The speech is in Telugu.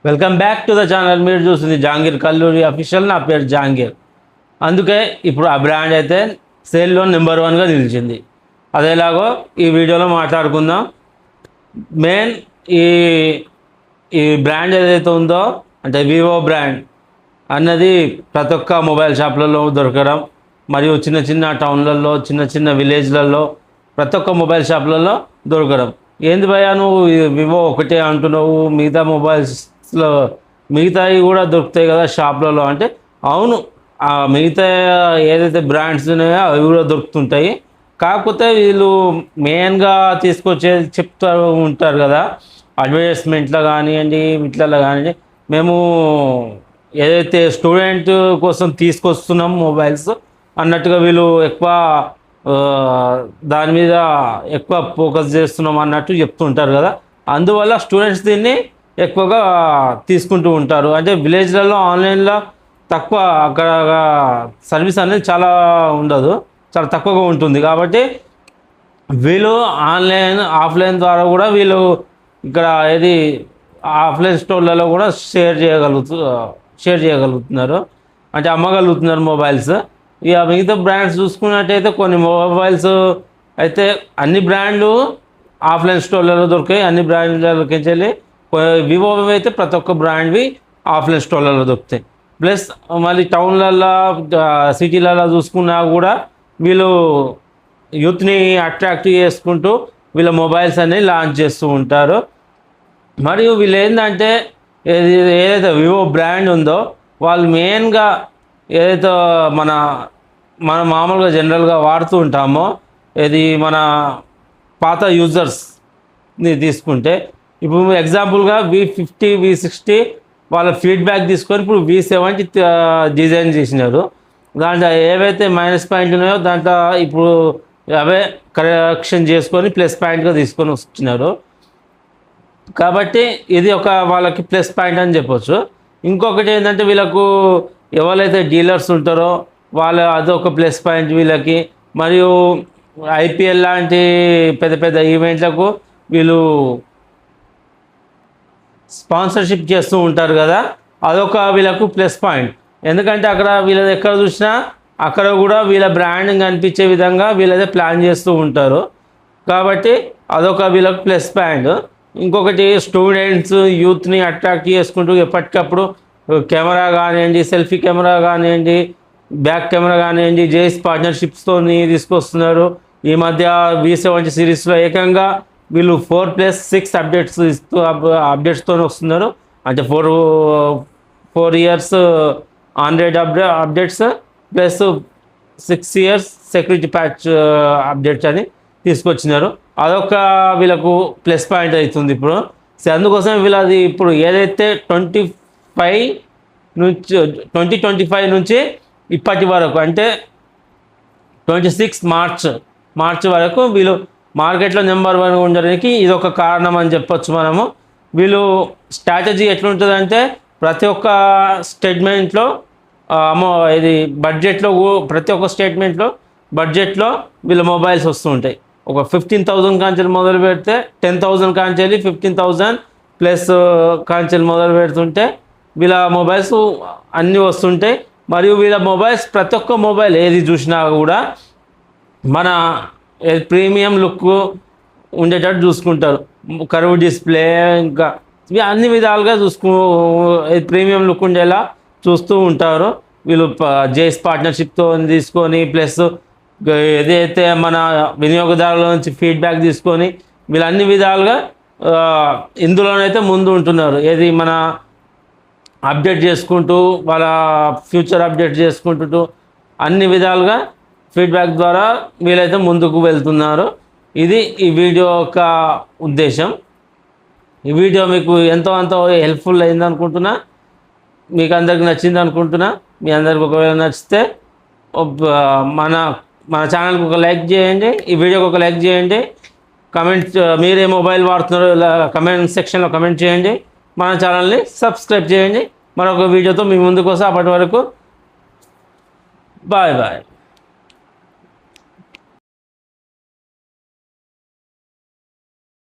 Welcome back to the channel. మీరు చూస్తుంది జహాంగీర్ కల్లూరి అఫీషియల్. నా పేరు జహాంగీర్. అందుకే ఇప్పుడు ఆ బ్రాండ్ అయితే సేల్లో నెంబర్ 1గా నిలిచింది. అదేలాగో ఈ వీడియోలో మాట్లాడుకుందాం. మెయిన్ ఈ ఈ బ్రాండ్ ఏదైతే ఉందో అంటే వివో బ్రాండ్ అన్నది ప్రతి ఒక్క మొబైల్ షాప్లలో దొరకడం, మరియు చిన్న చిన్న టౌన్లలో, చిన్న చిన్న విలేజ్లలో ప్రతి ఒక్క మొబైల్ షాప్లలో దొరకడం. ఏంది భయ్యా నువ్వు వివో ఒకటే అంటున్నావు, మిగతా మొబైల్స్లో మిగతావి కూడా దొరుకుతాయి కదా షాప్లలో అంటే, అవును ఆ మిగతా ఏదైతే బ్రాండ్స్ ఉన్నాయో అవి కూడా దొరుకుతుంటాయి. కాకపోతే వీళ్ళు మెయిన్గా తీసుకొచ్చే చెప్తూ ఉంటారు కదా, అడ్వర్టైజ్మెంట్లో కానివ్వండి, వీటిలలో కానివ్వండి, మేము ఏదైతే స్టూడెంట్ కోసం తీసుకొస్తున్నాం మొబైల్స్ అన్నట్టుగా వీళ్ళు ఎక్కువ దాని మీద ఎక్కువ ఫోకస్ చేస్తున్నాం అన్నట్టు చెప్తుంటారు కదా. అందువల్ల స్టూడెంట్స్ దీన్ని ఎక్కువగా తీసుకుంటూ ఉంటారు. అంటే విలేజ్లలో ఆన్లైన్లో తక్కువ, అక్కడ సర్వీస్ అనేది చాలా ఉండదు, చాలా తక్కువగా ఉంటుంది. కాబట్టి వీళ్ళు ఆన్లైన్ ఆఫ్లైన్ ద్వారా కూడా వీళ్ళు ఇక్కడ ఏది ఆఫ్లైన్ స్టోర్లలో కూడా షేర్ చేయగలుగుతున్నారు, అంటే అమ్మగలుగుతున్నారు మొబైల్స్. ఇక మిగతా బ్రాండ్స్ చూసుకున్నట్టయితే కొన్ని మొబైల్స్ అయితే అన్ని బ్రాండ్లు ఆఫ్లైన్ స్టోర్లలో దొరికాయి, అన్ని బ్రాండ్లకి వెళ్ళి. వివో అయితే ప్రతి ఒక్క బ్రాండ్వి ఆఫ్లైన్ స్టోర్లలో దొరుకుతాయి. ప్లస్ మళ్ళీ టౌన్లలో, సిటీలలో చూసుకున్నా కూడా వీళ్ళు యూత్ని అట్రాక్ట్ చేసుకుంటూ వీళ్ళ మొబైల్స్ అనేవి లాంచ్ చేస్తూ ఉంటారు. మరియు వీళ్ళు ఏంటంటే ఏదైతే వివో బ్రాండ్ ఉందో వాళ్ళు మెయిన్గా ఏదైతే మన మామూలుగా జనరల్గా వాడుతూ ఉంటామో, ఇది మన పాత యూజర్స్ని తీసుకుంటే, ఇప్పుడు ఎగ్జాంపుల్గా V50 V60 వాళ్ళ ఫీడ్బ్యాక్ తీసుకొని ఇప్పుడు V70 డిజైన్ చేసినారు. దాంట్లో ఏవైతే మైనస్ పాయింట్ ఉన్నాయో దాంట్లో ఇప్పుడు అవే కరెక్షన్ చేసుకొని ప్లస్ పాయింట్గా తీసుకొని వచ్చినారు. కాబట్టి ఇది ఒక వాళ్ళకి ప్లస్ పాయింట్ అని చెప్పొచ్చు. ఇంకొకటి ఏంటంటే వీళ్ళకు ఎవరైతే డీలర్స్ ఉంటారో వాళ్ళ అదొక ప్లస్ పాయింట్ వీళ్ళకి. మరియు IPL లాంటి పెద్ద పెద్ద ఈవెంట్లకు వీళ్ళు స్పాన్సర్షిప్ చేస్తూ ఉంటారు కదా, అదొక వీళ్ళకు ప్లస్ పాయింట్. ఎందుకంటే అక్కడ వీళ్ళది ఎక్కడ చూసినా అక్కడ కూడా వీళ్ళ బ్రాండింగ్ అనిపించే విధంగా వీళ్ళదే ప్లాన్ చేస్తూ ఉంటారు. కాబట్టి అదొక వీళ్ళకు ప్లస్ పాయింట్. ఇంకొకటి స్టూడెంట్స్ యూత్ని అట్రాక్ట్ చేసుకుంటూ ఎప్పటికప్పుడు కెమెరా కానివ్వండి, సెల్ఫీ కెమెరా కానివ్వండి, బ్యాక్ కెమెరా కానివ్వండి, జేఎస్ పార్ట్నర్షిప్స్తో తీసుకొస్తున్నారు. ఈ మధ్య V70 సిరీస్లో ఏకంగా వీళ్ళు 4+6 అప్డేట్స్తో వస్తున్నారు. అంటే 4 years Android updates plus 6 years security patch updates అని తీసుకొచ్చినారు. అదొక వీళ్ళకు ప్లస్ పాయింట్ అవుతుంది ఇప్పుడు. సో అందుకోసం వీళ్ళది ఇప్పుడు ఏదైతే 2025 నుంచి ఇప్పటి వరకు అంటే 26 మార్చ్ వరకు వీళ్ళు మార్కెట్లో నెంబర్ 1 ఉండడానికి ఇదొక కారణం అని చెప్పొచ్చు మనము. వీళ్ళు స్ట్రాటజీ ఎట్లుంటుందంటే ప్రతి ఒక్క స్టేట్మెంట్లో ఇది బడ్జెట్లో ప్రతి ఒక్క స్టేట్మెంట్లో బడ్జెట్లో వీళ్ళ మొబైల్స్ వస్తూ ఉంటాయి. ఒక 15,000 కాంచెలు మొదలు పెడితే 10,000 కాంచెలు 15,000 ప్లస్ కాంచెలు మొదలు పెడుతుంటే వీళ్ళ మొబైల్స్ అన్నీ వస్తుంటాయి. మరియు వీళ్ళ మొబైల్స్ ప్రతి ఒక్క మొబైల్ ఏది చూసినా కూడా మన ప్రీమియం లుక్ ఉండేటట్టు చూసుకుంటారు. కర్వ్ డిస్ప్లే, ఇంకా ఇవి అన్ని విధాలుగా ప్రీమియం లుక్ ఉండేలా చూస్తూ ఉంటారు. వీళ్ళు జేఎస్ పార్ట్నర్షిప్తో తీసుకొని ప్లస్ ఏదైతే మన వినియోగదారుల నుంచి ఫీడ్బ్యాక్ తీసుకొని వీళ్ళు అన్ని విధాలుగా ఇందులోనైతే ముందు ఉంటున్నారు. ఏది మన అప్డేట్ చేసుకుంటూ వాళ్ళ ఫ్యూచర్ అప్డేట్ చేసుకుంటూ అన్ని విధాలుగా ఫీడ్బ్యాక్ ద్వారా వీళ్ళైతే ముందుకు వెళ్తున్నారు. ఇది ఈ వీడియో యొక్క ఉద్దేశం. ఈ వీడియో మీకు ఎంతో హెల్ప్ఫుల్ అయింది అనుకుంటున్నా, మీకు అందరికి నచ్చింది అనుకుంటున్నా. మీ అందరికి ఒకవేళ నచ్చితే మన ఛానల్కి ఒక లైక్ చేయండి, ఈ వీడియోకి ఒక లైక్ చేయండి. కమెంట్ మీరే మొబైల్ వాడుతున్నారో ఇలా కమెంట్ సెక్షన్లో కమెంట్ చేయండి. మన ఛానల్ని సబ్స్క్రైబ్ చేయండి. మరొక వీడియోతో మీ ముందుకు వస్తే అప్పటి వరకు బాయ్.